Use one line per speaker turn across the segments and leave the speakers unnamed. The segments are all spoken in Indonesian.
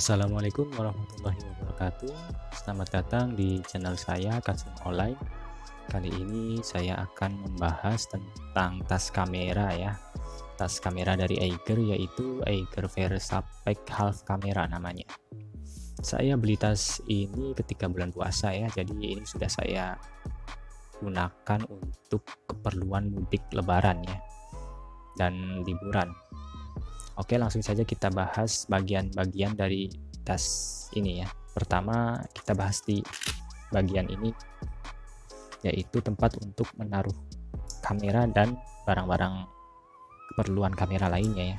Assalamualaikum warahmatullahi wabarakatuh. Selamat datang di channel saya Kasim Online. Kali ini saya akan membahas tentang tas kamera ya. Tas kamera dari Eiger, yaitu Eiger Versapack Half Camera namanya. Saya beli tas ini ketika bulan puasa ya. Jadi ini sudah saya gunakan untuk keperluan mudik lebaran ya dan liburan. Oke, langsung saja kita bahas bagian-bagian dari tas ini ya. Pertama, kita bahas di bagian ini, yaitu tempat untuk menaruh kamera dan barang-barang keperluan kamera lainnya ya.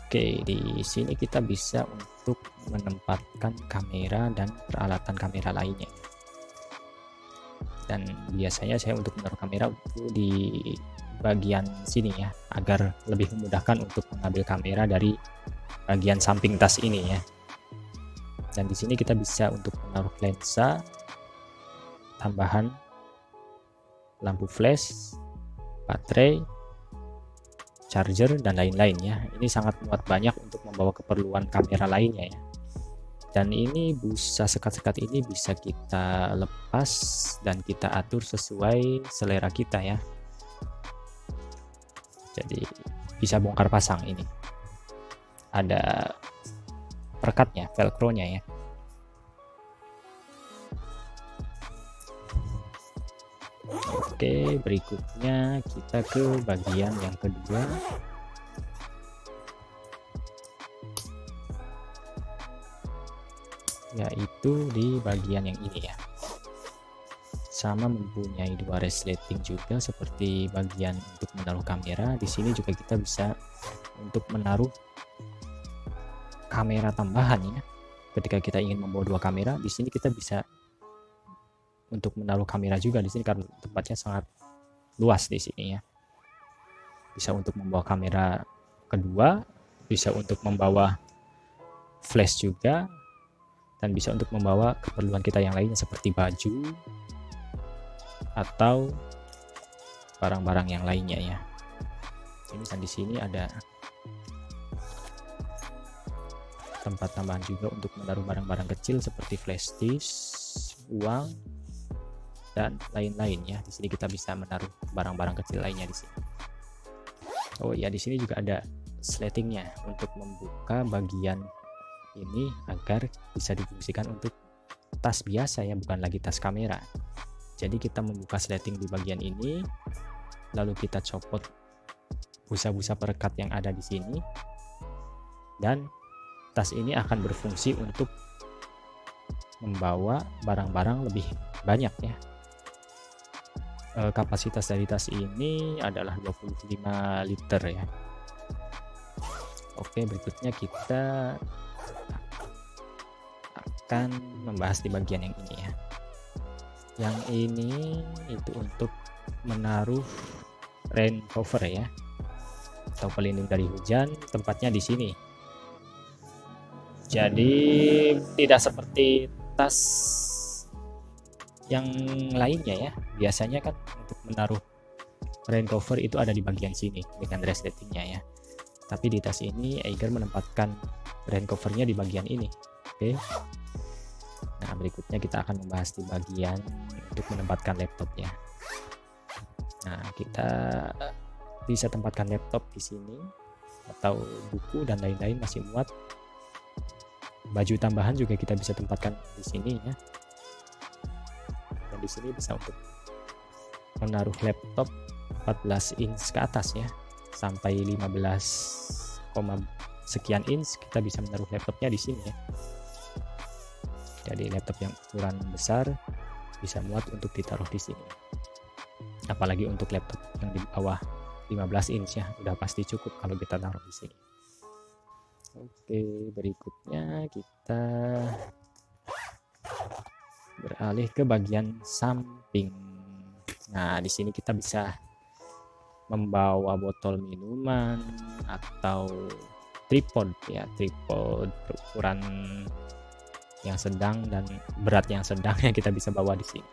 Oke, di sini kita bisa untuk menempatkan kamera dan peralatan kamera lainnya. Dan biasanya saya untuk menaruh kamera itu di bagian sini ya, agar lebih memudahkan untuk mengambil kamera dari bagian samping tas ini ya. Dan di sini kita bisa untuk menaruh lensa tambahan, lampu flash, baterai, charger, dan lain-lain ya. Ini sangat muat banyak untuk membawa keperluan kamera lainnya ya. Dan ini busa sekat-sekat ini bisa kita lepas dan kita atur sesuai selera kita ya. Jadi bisa bongkar pasang ini. Ada perekatnya, velcro-nya ya. Oke, berikutnya kita ke bagian yang kedua. Yaitu di bagian yang ini ya, sama mempunyai dua resleting juga seperti bagian untuk menaruh kamera. Di sini juga kita bisa untuk menaruh kamera tambahan ya. Ketika kita ingin membawa dua kamera, di sini kita bisa untuk menaruh kamera juga di sini karena tempatnya sangat luas di sini ya. Bisa untuk membawa kamera kedua, bisa untuk membawa flash juga, dan bisa untuk membawa keperluan kita yang lainnya seperti baju atau barang-barang yang lainnya ya. Ini dan di sini ada tempat tambahan juga untuk menaruh barang-barang kecil seperti flash disk, uang, dan lain-lain ya. Di sini kita bisa menaruh barang-barang kecil lainnya di sini. Oh ya, di sini juga ada sletingnya untuk membuka bagian ini agar bisa difungsikan untuk tas biasa ya, bukan lagi tas kamera. Jadi kita membuka sleting di bagian ini, lalu kita copot busa-busa perekat yang ada di sini, dan tas ini akan berfungsi untuk membawa barang-barang lebih banyak ya. Kapasitas dari tas ini adalah 25 liter ya. Oke, berikutnya kita akan membahas di bagian yang ini ya. Yang ini itu untuk menaruh rain cover ya, atau pelindung dari hujan. Tempatnya di sini. Jadi tidak seperti tas yang lainnya ya. Biasanya kan untuk menaruh rain cover itu ada di bagian sini dengan resletingnya ya. Tapi di tas ini Eiger menempatkan rain covernya di bagian ini. Oke. Nah, berikutnya kita akan membahas di bagian untuk menempatkan laptopnya. Nah, kita bisa tempatkan laptop di sini atau buku dan lain-lain masih muat. Baju tambahan juga kita bisa tempatkan di sini ya. Dan di sini bisa untuk menaruh laptop 14 inch ke atas ya, sampai 15, sekian inch kita bisa menaruh laptopnya di sini ya. Jadi laptop yang ukuran besar bisa muat untuk ditaruh di sini. Apalagi untuk laptop yang di bawah 15 inch ya, udah pasti cukup kalau kita taruh di sini. Oke, berikutnya kita beralih ke bagian samping. Nah, di sini kita bisa membawa botol minuman atau tripod ya, tripod berukuran yang sedang dan berat yang sedang yang kita bisa bawa di sini.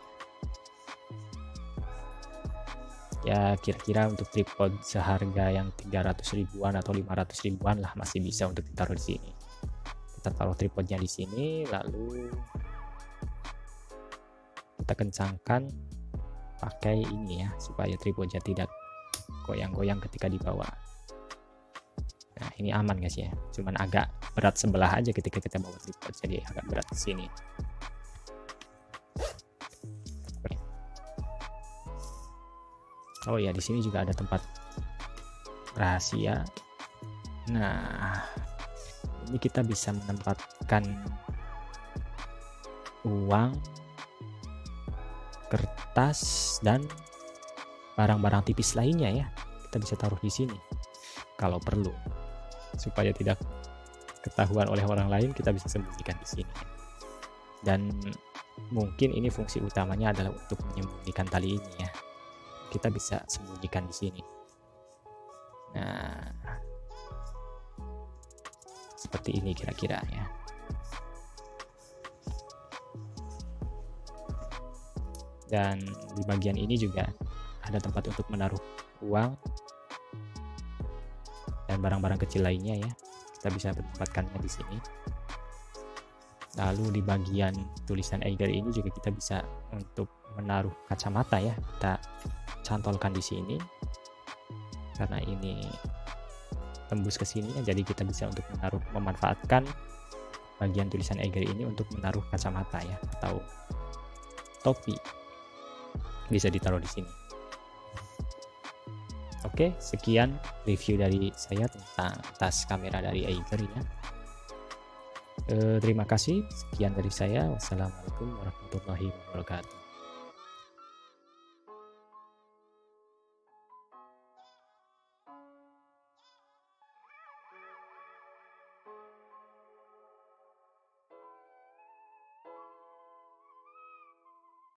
Ya kira-kira untuk tripod seharga yang 300 ribuan atau 500 ribuan lah masih bisa untuk ditaruh di sini. Kita taruh tripodnya di sini, lalu kita kencangkan pakai ini ya, supaya tripodnya tidak goyang-goyang ketika dibawa. Nah ini aman guys ya, cuman agak berat sebelah aja ketika kita bawa tripod, jadi agak berat di sini. Oh ya, di sini juga ada tempat rahasia. Nah, ini kita bisa menempatkan uang, kertas, dan barang-barang tipis lainnya ya. Kita bisa taruh di sini kalau perlu, supaya tidak ketahuan oleh orang lain. Kita bisa sembunyikan di sini. Dan mungkin ini fungsi utamanya adalah untuk menyembunyikan tali ini ya. Kita bisa sembunyikan di sini. Nah, seperti ini kira-kira ya. Dan di bagian ini juga ada tempat untuk menaruh uang dan barang-barang kecil lainnya ya. Kita bisa menempatkannya di sini. Lalu di bagian tulisan Eiger ini juga kita bisa untuk menaruh kacamata ya. Kita cantolkan di sini karena ini tembus ke sini, jadi kita bisa untuk memanfaatkan bagian tulisan Eiger ini untuk menaruh kacamata ya, atau topi bisa ditaruh di sini. Oke, sekian review dari saya tentang tas kamera dari Eiger ya. Terima kasih, sekian dari saya. Wassalamualaikum warahmatullahi wabarakatuh.